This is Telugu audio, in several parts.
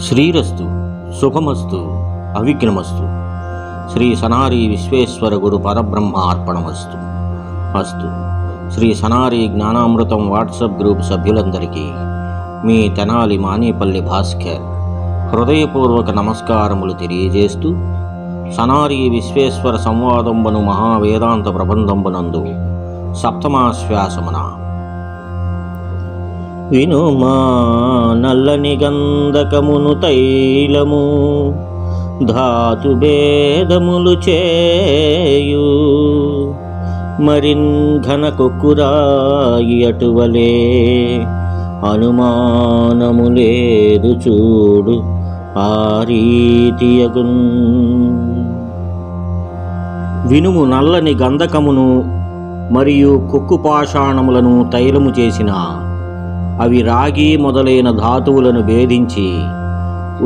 శ్రీరస్తు శుభమస్తు అవిఘ్నమస్తు. శ్రీ సనారి విశ్వేశ్వర గురు పరబ్రహ్మ అర్పణమస్తు. అస్తు. శ్రీ సనారి జ్ఞానామృతం వాట్సాప్ గ్రూప్ సభ్యులందరికీ మీ తెనాలి మానేపల్లి భాస్కర్ హృదయపూర్వక నమస్కారములు తెలియజేస్తూ, సనారి విశ్వేశ్వర సంవాదంబను మహావేదాంత ప్రబంధంబనందు సప్తమాశ్వాసమున వినుమా నల్లని గంధకమును తైలము ధాతు భేదములు చేయు మరిన్ ఘన కొక్కురాయి అటువలే అనుమానము లేదు చూడు ఆ రీతియగున్. వినుము నల్లని గంధకమును మరియు కొక్కు పాషాణములను తైలము చేసిన అవి రాగి మొదలైన ధాతువులను భేదించి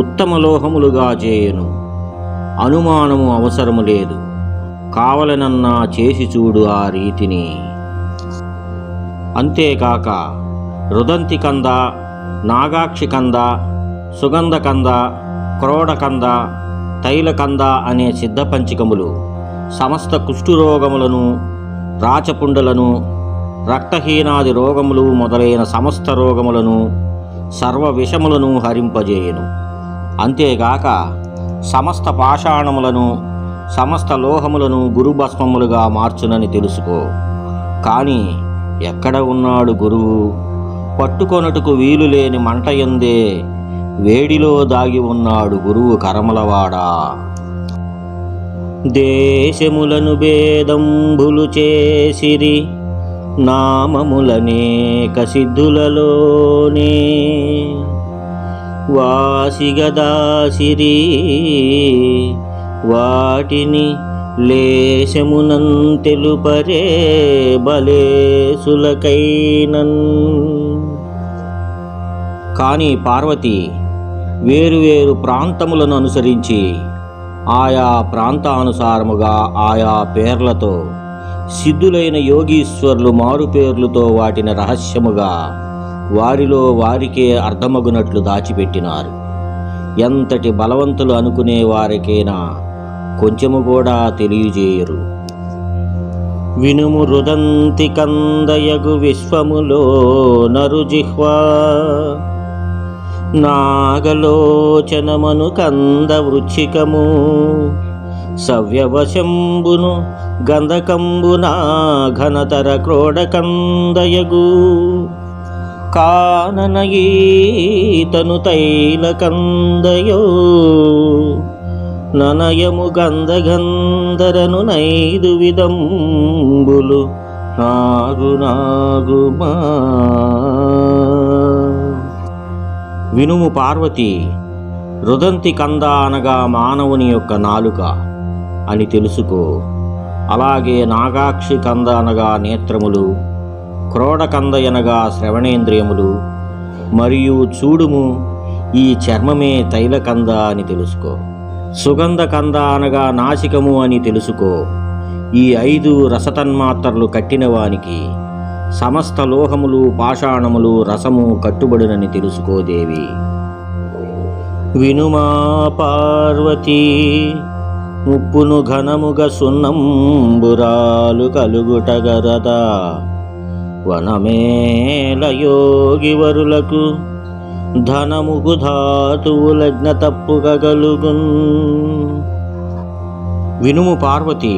ఉత్తమ లోహములుగా చేయును. అనుమానము అవసరము లేదు, కావలనన్నా చేసి చూడు ఆ రీతిని. అంతేకాక రుదంతి కంద, నాగాక్షి కంద, సుగంధ కంద, క్రోడకంద, తైలకంద అనే సిద్ధపంచకములు సమస్త కుష్ఠురోగములను, రాచపుండలను, రక్తహీనాది రోగములు మొదలైన సమస్త రోగములను, సర్వ విషములను హరింపజేయును. అంతేగాక సమస్త పాషాణములను, సమస్త లోహములను గురుభస్మములుగా మార్చునని తెలుసుకో. కానీ ఎక్కడ ఉన్నాడు గురువు? పట్టుకొనుటకు వీలు లేని మంటయందే వేడిలో దాగి ఉన్నాడు గురువు కరములవాడా. దేశములను భేదంబులు చేసిరి నామములనేక సిద్ధులలోనే వాసిగదాసిరి వాటిని లేశమునం తెలుపరే బలేసులకైనన్. కానీ పార్వతి వేరువేరు ప్రాంతములను అనుసరించి ఆయా ప్రాంతానుసారముగా ఆయా పేర్లతో సిద్ధులైన యోగీశ్వరులు మారు పేర్లతో వాటిని రహస్యముగా వారిలో వారికే అర్థమగునట్లు దాచిపెట్టినారు. ఎంతటి బలవంతులు అనుకునే వారికైనా కొంచెము కూడా తెలియజేయరు. వినుము రుదంతి కందయగు విశ్వములో నరుజిహ్వా నాగలోచనమను కంద వృచ్చికము సవ్యవశంబును గంధకంబునా ఘనతర క్రోడకందయగు కాననయీతను తైలకందయో ననయము గంధగంధరను నైదు విదంబులు నాగుమా. వినుము పార్వతి, రుదంతి కంద అనగా మానవుని యొక్క నాలుక అని తెలుసుకో. అలాగే నాగాక్షి కంద అనగా నేత్రములు, క్రోడకంద అనగా శ్రవణేంద్రియములు, మరియు చూడుము ఈ చర్మమే తైలకంద అని తెలుసుకో. సుగంధ కంద అనగా నాసికము అని తెలుసుకో. ఈ 5 రసతన్మాత్రలు కట్టినవానికి సమస్త లోహములు, పాషాణములు, రసము కట్టుబడునని తెలుసుకోదేవి. వినుమా పార్వతీ, ముప్పును ఘనముగ సున్నంబురాలు కలుగుటగరదా వనమేల యోగివరులకు ధనముగు ధాతువులజ్ఞ తప్పుగలుగున్. వినుము పార్వతి,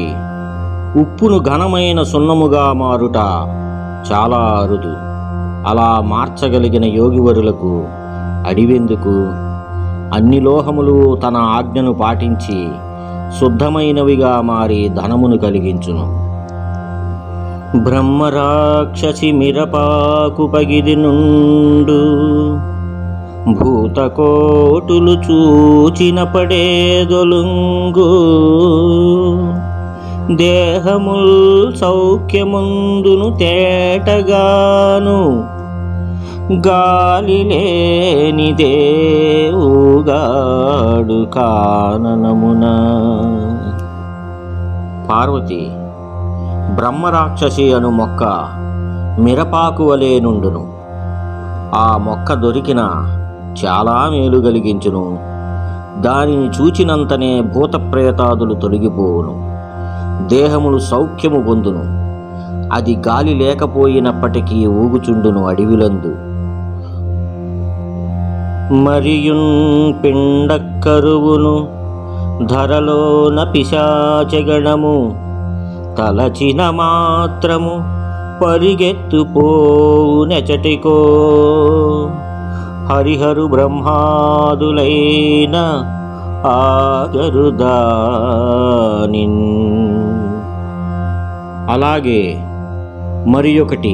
ఉప్పును ఘనమైన సున్నముగా మారుట చాలా అరుదు. అలా మార్చగలిగిన యోగివరులకు అడివెందుకు? అన్ని లోహములు తన ఆజ్ఞను పాటించి శుద్ధమైనవిగా మారి ధనమును కలిగించును. బ్రహ్మరాక్షసి మిరపాకు పగిది నుండు భూతకోటులు చూచిన పడేదొలుంగు దేహముల్ సౌఖ్యముందును తేటగాను గాలి లేనిదే ఊగాడు కాననమున. పార్వతి, బ్రహ్మరాక్షసి అను మొక్క మిరపాకు వలె నుండును. ఆ మొక్క దొరికిన చాలా మేలు కలిగించును. దానిని చూచినంతనే భూతప్రేతాదులు తొలగిపోవును, దేహములు సౌఖ్యము పొందును. అది గాలి లేకపోయినప్పటికీ ఊగుచుండును అడవిలందు. మరియున్ పిండక్కరువును ధరలోన పిశాచగణము, తలచిన మాత్రము పరిగెత్తుపోనెచటికో. హరిహరు బ్రహ్మాదులైన ఆగరుదానిన్. అలాగే మరి ఒకటి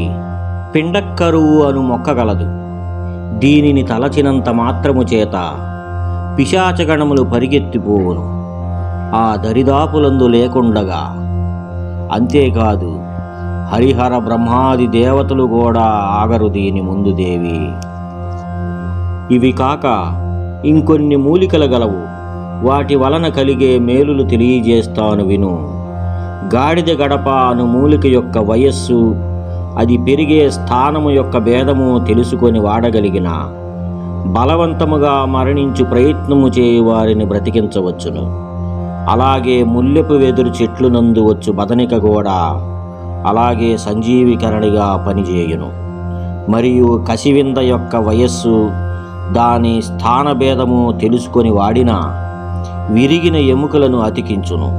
పిండక్కరువు అను మొక్క గలదు. దీనిని తలచినంత మాత్రము చేత పిశాచగణములు పరిగెత్తిపోవును, ఆ దరిదాపులందు లేకుండగా. అంతేకాదు, హరిహర బ్రహ్మాది దేవతలు కూడా ఆగరు దీని ముందు దేవి. ఇవి కాక ఇంకొన్ని మూలికలు గలవు. వాటి వలన కలిగే మేలులు తెలియజేస్తాను విను. గాడిద గడప అను మూలిక యొక్క వయస్సు, అది పెరిగే స్థానము యొక్క భేదము తెలుసుకొని వాడగలిగిన బలవంతముగా మరణించు ప్రయత్నము చేయు వారిని బ్రతికించవచ్చును. అలాగే ముల్లెపు వెదురు చెట్లు నందు వచ్చు బదనిక కూడా అలాగే సంజీవికరణిగా పనిచేయును. మరియు కసివింద యొక్క వయస్సు, దాని స్థానభేదము తెలుసుకొని వాడిన విరిగిన ఎముకలను అతికించును.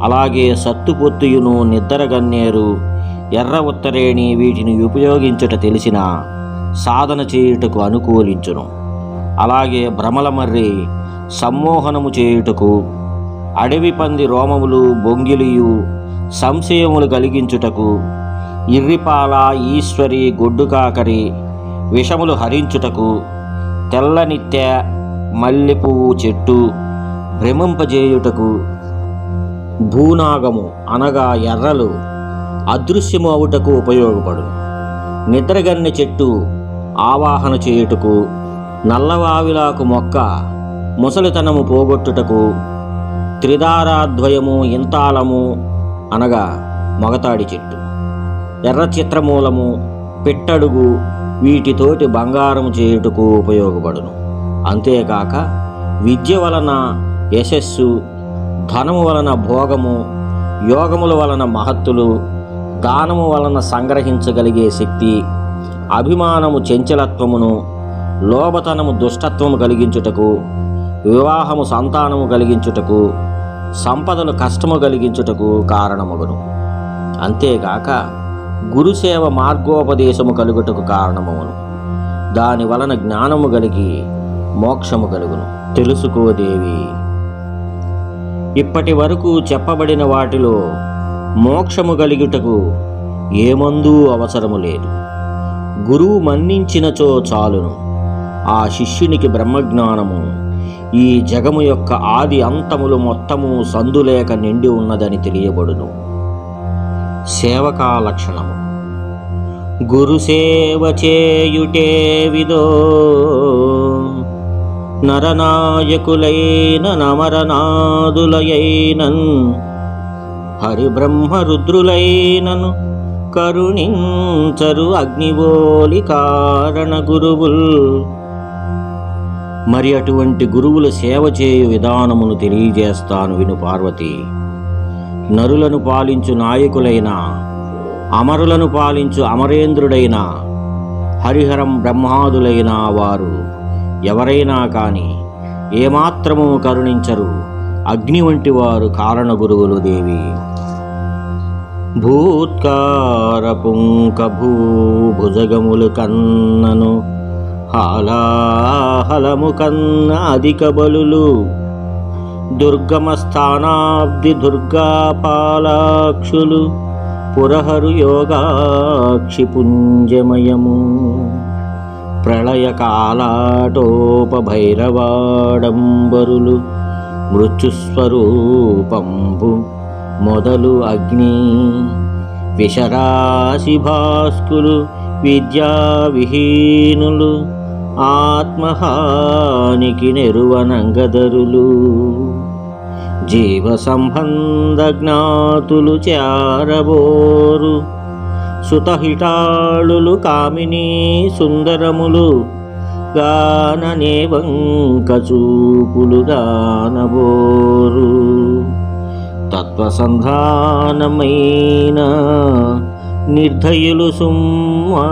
అలాగే సత్తుపొత్తుయును, నిద్రగన్నేరు, ఎర్ర ఉత్తరేణి వీటిని ఉపయోగించుట తెలిసిన సాధన చేయుటకు అనుకూలించును. అలాగే భ్రమలమర్రి సమ్మోహనము చేయుటకు, అడవి పంది రోమములు, బొంగిలియు సంశయములు కలిగించుటకు, ఇర్రిపాల, ఈశ్వరి, గొడ్డుకాకరి విషములు హరించుటకు, తెల్లనిత్తె, మల్లెపువ్వు చెట్టు భ్రమింపజేయుటకు, భూనాగము అనగా ఎర్రలు అదృశ్యము అవుటకు ఉపయోగపడును. నిద్రగన్నె చెట్టు ఆవాహన చేయుటకు, నల్లవావిలాకు మొక్క ముసలితనము పోగొట్టుటకు, త్రిదారాద్వయము ఇంతాళము అనగా మొగతాడి చెట్టు, ఎర్ర చిత్రమూలము, పిట్టడుగు వీటితోటి బంగారము చేయుటకు ఉపయోగపడును. అంతేకాక విద్య వలన యశస్సు, ధనము వలన భోగము, యోగముల వలన మహత్తులు, దానము వలన సంగ్రహించగలిగే శక్తి, అభిమానము చంచలత్వమును, లోభతనము దుష్టత్వము కలిగించుటకు, వివాహము సంతానము కలిగించుటకు, సంపదలు కష్టము కలిగించుటకు కారణమగును. అంతేగాక గురుసేవ మార్గోపదేశము కలుగుటకు కారణమగును. దాని వలన జ్ఞానము కలిగి మోక్షము కలుగును. తెలుసుకోదేవి. ఇప్పటి వరకు చెప్పబడిన వాటిలో మోక్షము కలిగుటకు ఏ మందు అవసరము లేదు. గురువు మన్నించినచో చాలును. ఆ శిష్యునికి బ్రహ్మజ్ఞానము ఈ జగము యొక్క ఆది అంతములు మొత్తము సందులేక నిండి ఉన్నదని తెలియబడును. సేవకా లక్షణము. గురుసేవ చేయుటే విదో, నరనాయకులైన నమరనాదులయైనన్, హరిబ్రహ్మరుద్రులైనను కరుణించరు అగ్నివోలి కారణ గురువుల్. మరి అటువంటి గురువుల సేవ చేయు విధానమును తెలియజేస్తాను విను పార్వతి. నరులను పాలించు నాయకులైన, అమరులను పాలించు అమరేంద్రుడైన, హరిహరం బ్రహ్మాదులైన వారు ఎవరైనా కాని ఏమాత్రము కరుణించరు. అగ్ని వంటి వారు కారణ గురువులు దేవి. భూత్కార పుంక భూభుజగములు కన్నను, హాలాహలము కన్న అధిక బలులు, దుర్గమ స్థానాబ్ది దుర్గాపాలాక్షులు, పురహరు యోగాక్షి పుంజమయము, ప్రళయకాలాటోపభైరవాడంబరులు, మృత్యుస్వరూపంబు మొదలు అగ్ని, విషరాశి భాస్కులు, విద్యావిహీనులు, ఆత్మహానికి నెరువనంగదరులు, జీవ సంబంధ జ్ఞాతులు చారబోరు, సుతహిటాళులు, కామినీ సుందరములు, గాననే వంక చూపులుగానబోరు తత్వసంధానమైన నిర్దయులు సుమ్మా.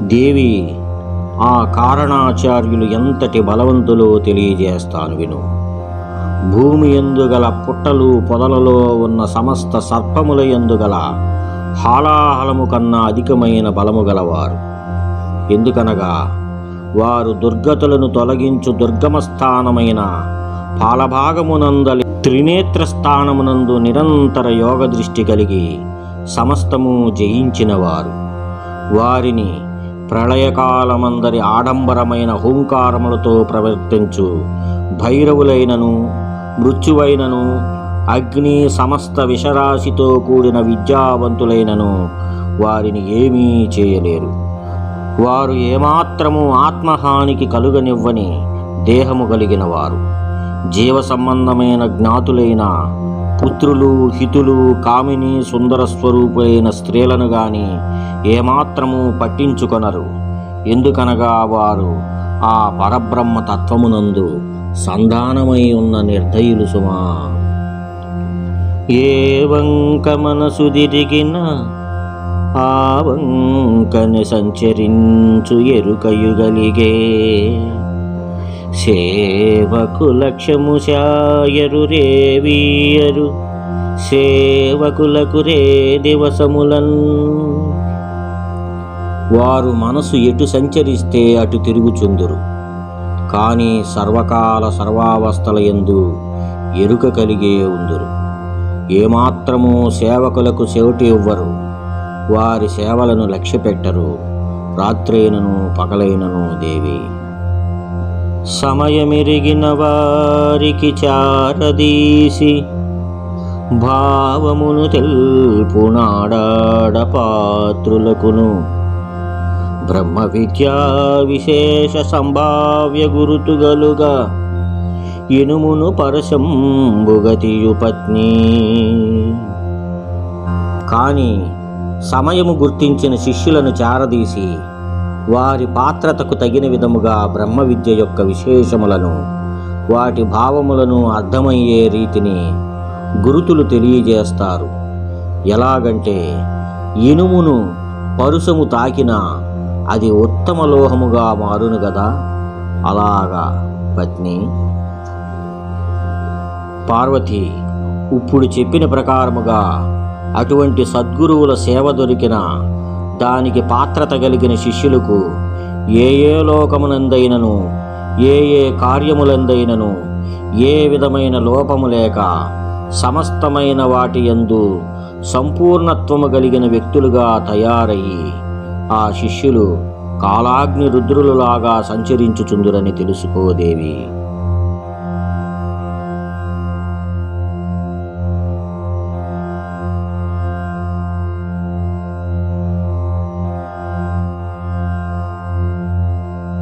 దేవి, ఆ కారణాచార్యులు ఎంతటి బలవంతులో తెలియజేస్తాను విను. భూమి ఎందుగల పుట్టలు పొదలలో ఉన్న సమస్త సర్పముల ఎందుగల హాలాహలము కన్నా అధికమైన బలము గలవారు. ఎందుకనగా వారు దుర్గతులను తొలగించు దుర్గమ స్థానమైన పాలభాగమునందలి త్రినేత్ర స్థానమునందు నిరంతర యోగ దృష్టి కలిగి సమస్తము జయించినవారు. వారిని ప్రళయకాలమందరి ఆడంబరమైన హూంకారములతో ప్రవర్తించు భైరవులైనను మృత్యువైనను అగ్ని సమస్త విషరాశితో కూడిన విద్యావంతులైనను వారిని ఏమీ చేయలేరు. వారు ఏమాత్రము ఆత్మహానికి కలుగనివ్వని దేహము కలిగిన వారు. జీవ సంబంధమైన జ్ఞాతులైన పుత్రులు హితులు కామిని సుందర స్వరూపులైన స్త్రీలను గాని ఏమాత్రము పట్టించుకొనరు. ఎందుకనగా వారు ఆ పరబ్రహ్మ తత్వమునందు సంధానమై ఉన్న నిర్దయులు సుమా. ఏ వంక మనసు తిరిగిన ఆ వంకని సంచరించు ఎరుకయుగలిగే సేవకు లక్ష్యము శాయరు రేవీయరు సేవకులకు రే దివసములన్. వారు మనసు ఎటు సంచరిస్తే అటు తిరుగుచుందురు. కానీ సర్వకాల సర్వావస్థల యందు ఎరుక కలిగే ఉందురు. ఏమాత్రము సేవకులకు చెవిటి ఇవ్వరు. వారి సేవలను లక్ష్యపెట్టరు. రాత్రైనను పగలైనను దేవి. సమయమిరిగిన వారికి చారదీసి భావమును తెల్పునాడాడ పాత్రులకును బ్రహ్మ విద్యా విశేష సంభావ్య గురుతుగలుగా ఇనుమును పరశంబుగతియు పత్ని. కాని సమయము గుర్తించిన శిష్యులను చారదీసి వారి పాత్రతకు తగిన విధముగా బ్రహ్మ విద్య యొక్క విశేషములను వాటి భావములను అర్థమయ్యే రీతిని గురుతులు తెలియజేస్తారు. ఎలాగంటే ఇనుమును పరుసము తాకినా అది ఉత్తమ లోహముగా మారును గదా, అలాగా పత్ని. పార్వతి, ఇప్పుడు చెప్పిన ప్రకారముగా అటువంటి సద్గురువుల సేవ దొరికిన దానికి పాత్రత కలిగిన శిష్యులకు ఏ ఏ లోకమునందైనను ఏ ఏ కార్యములందైనను ఏ విధమైన లోపము లేక సమస్తమైన వాటి యందు సంపూర్ణత్వము కలిగిన వ్యక్తులుగా తయారయ్యి ఆ శిష్యులు కాలాగ్ని రుద్రులలాగా సంచరించుచుందురని తెలుసుకోదేవి.